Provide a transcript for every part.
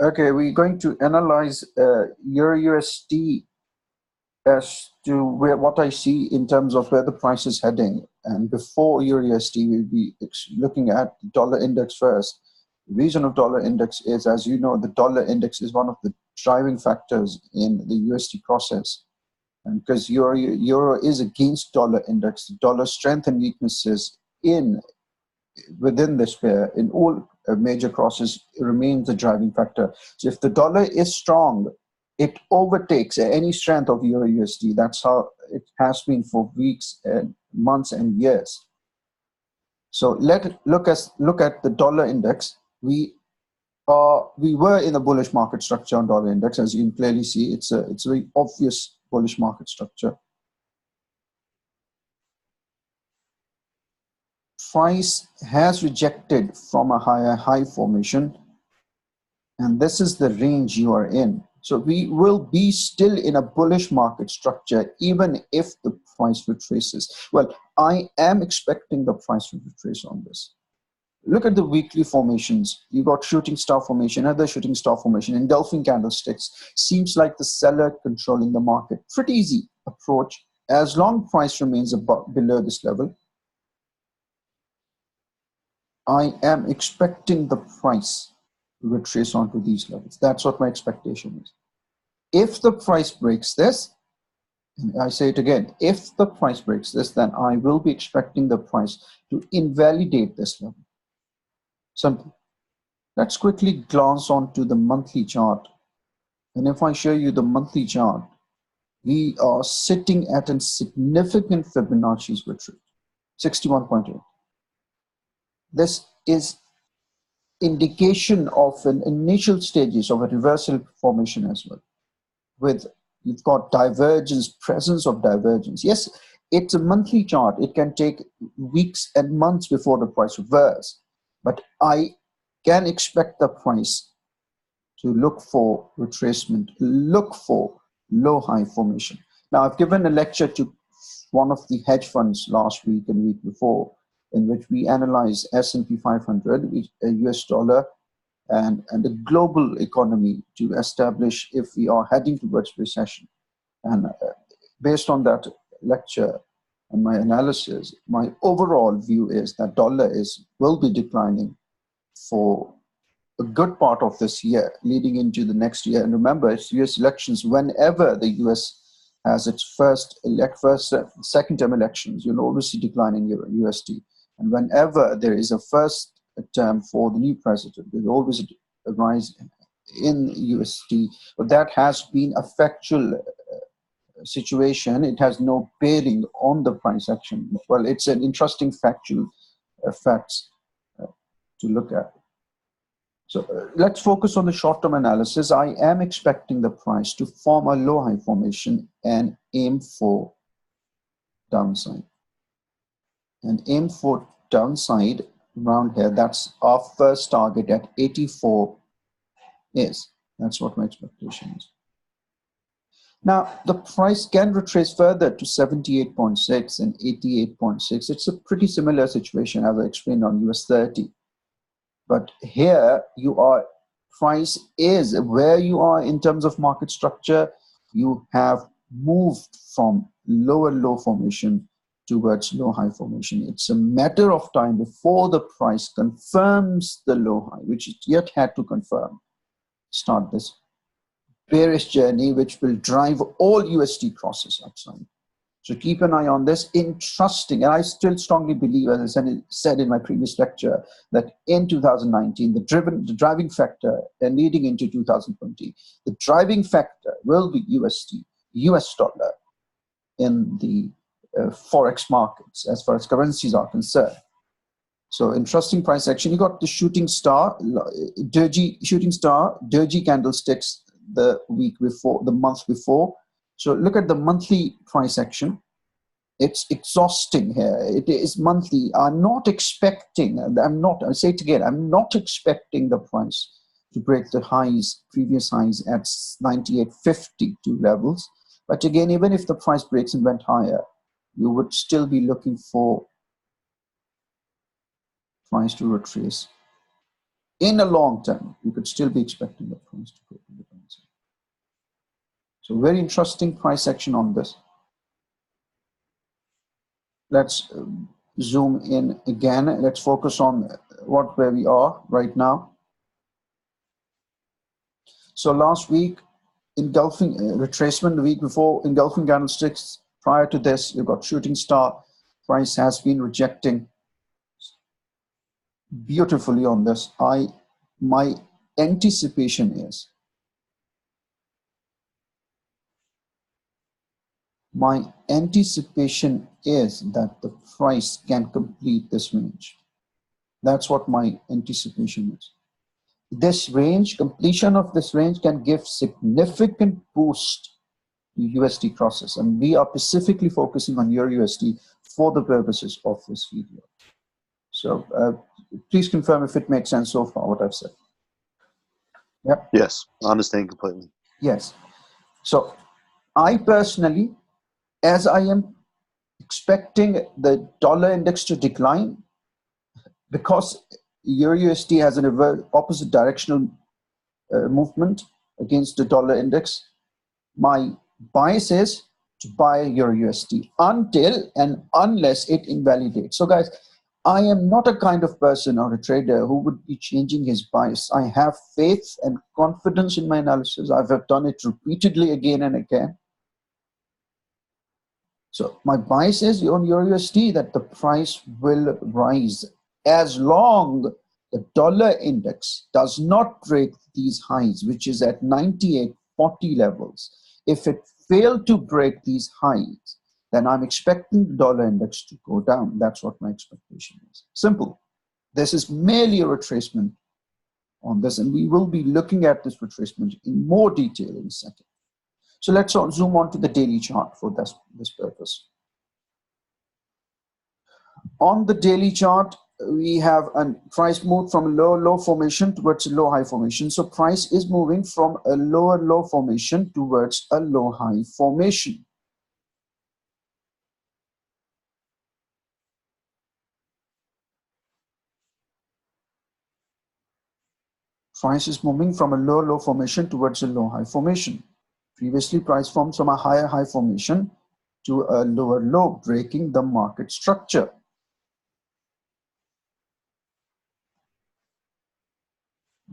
Okay, we're going to analyze EURUSD as to what I see in terms of where the price is heading. And before EURUSD, we'll be looking at the dollar index first. The reason of dollar index is, as you know, the dollar index is one of the driving factors in the USD process. And because euro is against dollar index, the dollar strength and weaknesses within this pair in all major crosses remains the driving factor. So if the dollar is strong, it overtakes any strength of EURUSD. That's how it has been for weeks and months and years. So let's look at the dollar index. We were in a bullish market structure on dollar index, as you can clearly see. It's a very obvious bullish market structure. Price has rejected from a higher high formation, and this is the range you are in. So we will be still in a bullish market structure even if the price retraces. Well, I am expecting the price to retrace on this. Look at the weekly formations. You got shooting star formation, another shooting star formation, engulfing candlesticks. Seems like the seller controlling the market. Pretty easy approach. As long price remains below this level, I am expecting the price to retrace onto these levels. That's what my expectation is. If the price breaks this, and I say it again, if the price breaks this, then I will be expecting the price to invalidate this level. Simple. Let's quickly glance onto the monthly chart. And if I show you the monthly chart, we are sitting at a significant Fibonacci's retreat, 61.8. This is indication of an initial stages of a reversal formation as well. You've got divergence, presence of divergence. Yes, it's a monthly chart. It can take weeks and months before the price reverses. But I can expect the price to look for retracement, look for low-high formation. Now, I've given a lecture to one of the hedge funds last week and week before, in which we analyze S&P 500, US dollar, and the global economy to establish if we are heading towards recession. And based on that lecture and my analysis, my overall view is that dollar will be declining for a good part of this year, leading into the next year. And remember, it's US elections. Whenever the US has its second-term elections, you'll always see declining USD. And whenever there is a first term for the new president, there's always a rise in USD. But that has been a factual situation. It has no bearing on the price action. Well, it's an interesting factual facts to look at. So let's focus on the short-term analysis. I am expecting the price to form a low-high formation and aim for downside. And aim for downside around here. That's our first target at 84 is. That's what my expectation is. Now, the price can retrace further to 78.6 and 88.6. It's a pretty similar situation as I explained on US 30. But here price is where you are in terms of market structure. You have moved from lower low formation towards low high formation. It's a matter of time before the price confirms the low high, which it yet had to confirm. Start this bearish journey, which will drive all USD crosses upside. So keep an eye on this in trusting, and I still strongly believe, as I said in my previous lecture, that in 2019, the driving factor and leading into 2020, the driving factor will be USD, US dollar in the Forex markets as far as currencies are concerned. So interesting price action. You got the shooting star, doji candlesticks the week before, the month before. So look at the monthly price action. It's exhausting here. It is monthly. I'm not expecting, I say it again, I'm not expecting the price to break the highs, previous highs at 98.52 levels. But again, even if the price breaks and went higher, you would still be looking for price to retrace. In the long term, you could still be expecting the price. So very interesting price action on this. Let's zoom in again. Let's focus on where we are right now. So last week, engulfing retracement, the week before, engulfing candlesticks. Prior to this, you've got shooting star. Price has been rejecting beautifully on this. My anticipation is that the price can complete this range. That's what my anticipation is. This range, completion of this range can give significant boost to USD crosses, and we are specifically focusing on EURUSD for the purposes of this video. So please confirm if it makes sense so far what I've said. Yeah. Yes, I understand completely. Yes. So I personally, as I am expecting the dollar index to decline, because EURUSD has an opposite directional movement against the dollar index, my bias is to buy EURUSD until and unless it invalidates. So guys, I am not a kind of person or a trader who would be changing his bias. I have faith and confidence in my analysis. I've done it repeatedly again and again. So my bias is on EURUSD that the price will rise as long the dollar index does not break these highs, which is at 98.40 levels. If it failed to break these highs, then I'm expecting the dollar index to go down. That's what my expectation is. Simple. This is merely a retracement on this, and we will be looking at this retracement in more detail in a second. So let's zoom on to the daily chart for this purpose. On the daily chart, we have a price move from a low-low formation towards a low-high formation. So price is moving from a lower-low formation towards a low-high formation. Price is moving from a low-low formation towards a low-high formation. Previously, price formed from a higher-high formation to a lower-low, breaking the market structure.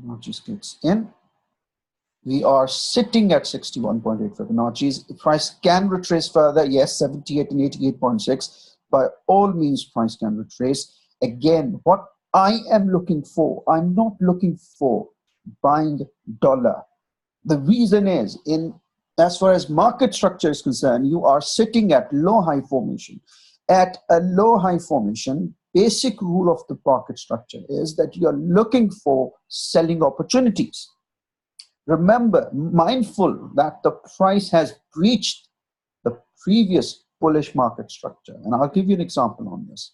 Now just gets in. We are sitting at 61.8 Fibonacci's. The price can retrace further. Yes, 78 and 88.6. By all means, price can retrace. Again, what I am looking for, I'm not looking for buying dollar. The reason is, as far as market structure is concerned, you are sitting at low-high formation. At a low-high formation, basic rule of the market structure is that you are looking for selling opportunities. Remember, mindful that the price has breached the previous bullish market structure. And I'll give you an example on this.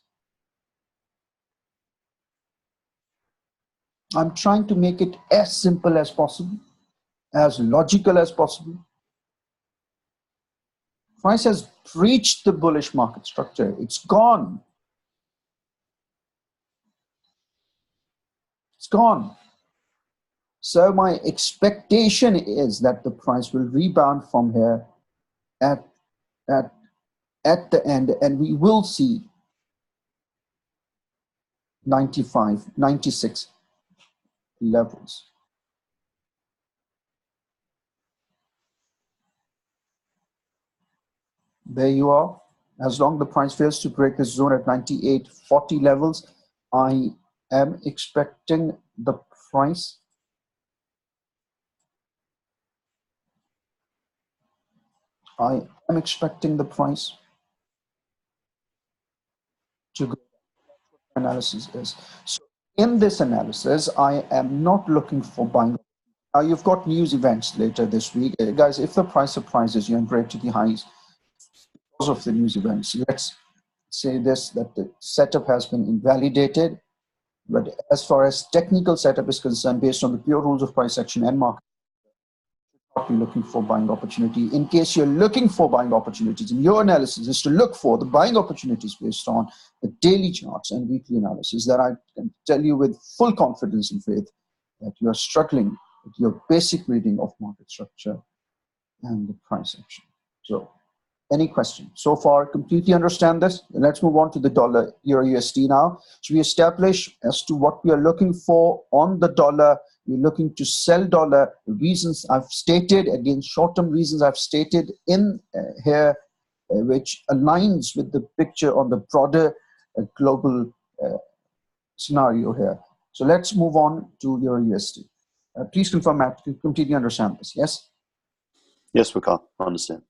I'm trying to make it as simple as possible, as logical as possible. Price has breached the bullish market structure. It's gone. It's gone. So my expectation is that the price will rebound from here at the end, and we will see 95, 96 levels. There you are. As long as the price fails to break this zone at 98.40 levels, I am expecting the price to go. Analysis is. So in this analysis, I am not looking for buying. You've got news events later this week. Guys, if the price surprises you and break to the highs because of the news events, let's say this, that the setup has been invalidated. But as far as technical setup is concerned, based on the pure rules of price action and market, not be looking for buying opportunity. In case you're looking for buying opportunities, and your analysis is to look for the buying opportunities based on the daily charts and weekly analysis, that I can tell you with full confidence and faith that you are struggling with your basic reading of market structure. and the price action. So any question so far? Completely understand this? Let's move on to the dollar euro USD now. So we establish as to what we are looking for on the dollar. We're looking to sell dollar. The reasons I've stated, again, short-term reasons I've stated in here, which aligns with the picture on the broader global scenario here. So let's move on to euro USD. Please confirm, Matt, you completely understand this, yes? Yes, we can understand.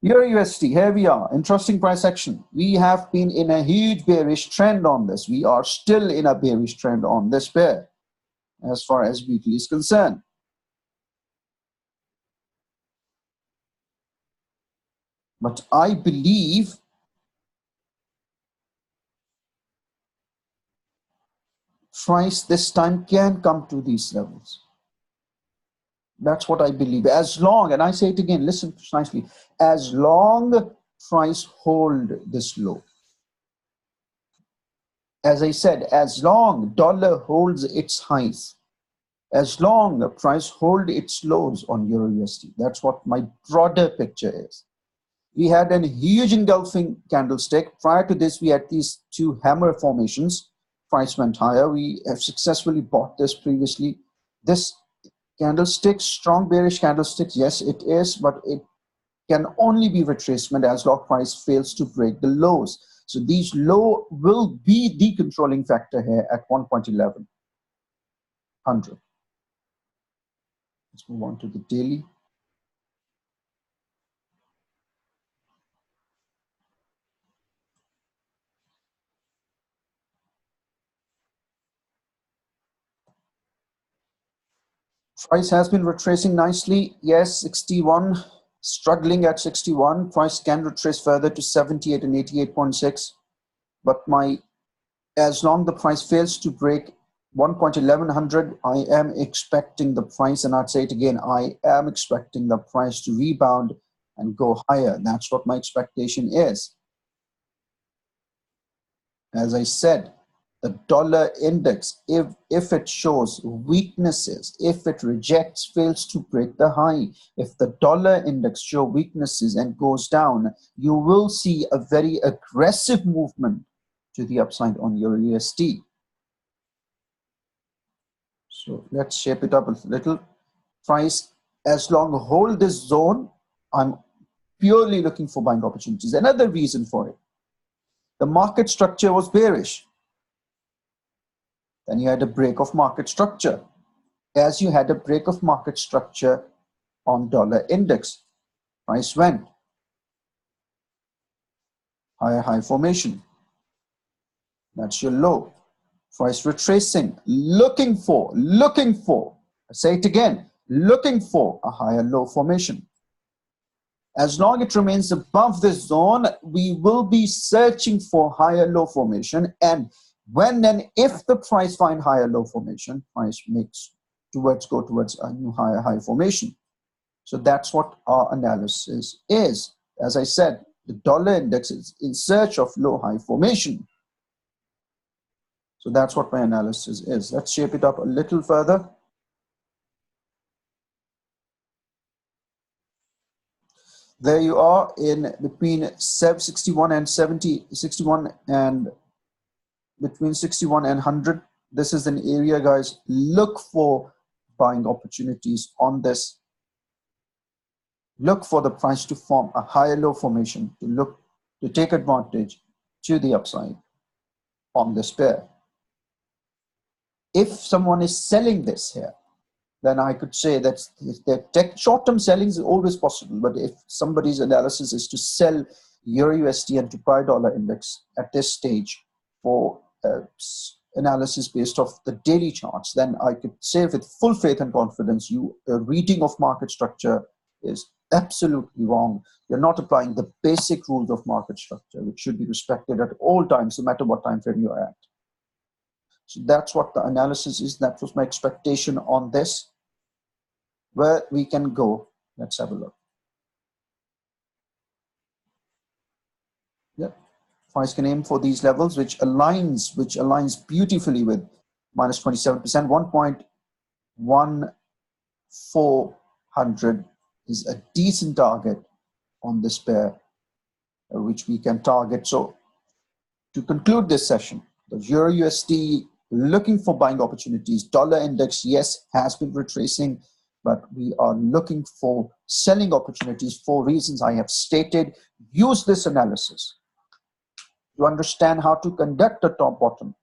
Euro USD, here we are, interesting price action. We have been in a huge bearish trend on this. We are still in a bearish trend on this pair as far as weekly is concerned. But I believe price this time can come to these levels. That's what I believe. As long, and I say it again, listen precisely, as long price hold this low. As I said, as long dollar holds its highs, as long the price hold its lows on euro USD. That's what my broader picture is. We had a huge engulfing candlestick. Prior to this, we had these two hammer formations. Price went higher. We have successfully bought this previously. This candlestick, strong bearish candlesticks, yes, it is, but it can only be retracement as long price fails to break the lows. So these low will be the controlling factor here at 1.1100. Let's move on to the daily. Price has been retracing nicely. Yes, 61, struggling at 61. Price can retrace further to 78 and 88.6. But as long the price fails to break 1.1100, I am expecting the price, and I'd say it again, I am expecting the price to rebound and go higher. That's what my expectation is. As I said, the dollar index, if it shows weaknesses, if it rejects, fails to break the high, if the dollar index show weaknesses and goes down, you will see a very aggressive movement to the upside on euro USD. So let's shape it up a little. Price, as long hold this zone, I'm purely looking for buying opportunities. Another reason for it, the market structure was bearish. Then you had a break of market structure. As you had a break of market structure on dollar index, price went higher high formation. That's your low. Price retracing, looking for, I say it again, looking for a higher low formation. As long it remains above this zone, we will be searching for higher low formation. And when and if the price find higher low formation, price makes go towards a new higher high formation. So that's what our analysis is. As I said, the dollar index is in search of low high formation. So that's what my analysis is. Let's shape it up a little further. There you are in between 61 and 70, 61 and between 61 and 100. This is an area, guys. Look for buying opportunities on this. Look for the price to form a higher low formation to take advantage to the upside on this pair. If someone is selling this here, then I could say that short-term selling is always possible. But if somebody's analysis is to sell euro USD and to buy dollar index at this stage for analysis based off the daily charts, then I could say with full faith and confidence, a reading of market structure is absolutely wrong. You're not applying the basic rules of market structure, which should be respected at all times, no matter what time frame you're at. So that's what the analysis is. That was my expectation on this. Where we can go, let's have a look. Yep. Price can aim for these levels, which aligns beautifully with minus 27%. 1.1400 is a decent target on this pair, which we can target. So to conclude this session, the Euro USD looking for buying opportunities. Dollar index, yes, has been retracing, but we are looking for selling opportunities for reasons I have stated. Use this analysis to understand how to conduct a top-bottom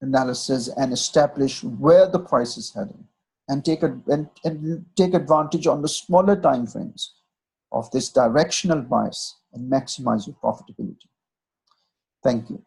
analysis and establish where the price is heading, and take advantage on the smaller time frames of this directional bias and maximize your profitability. Thank you.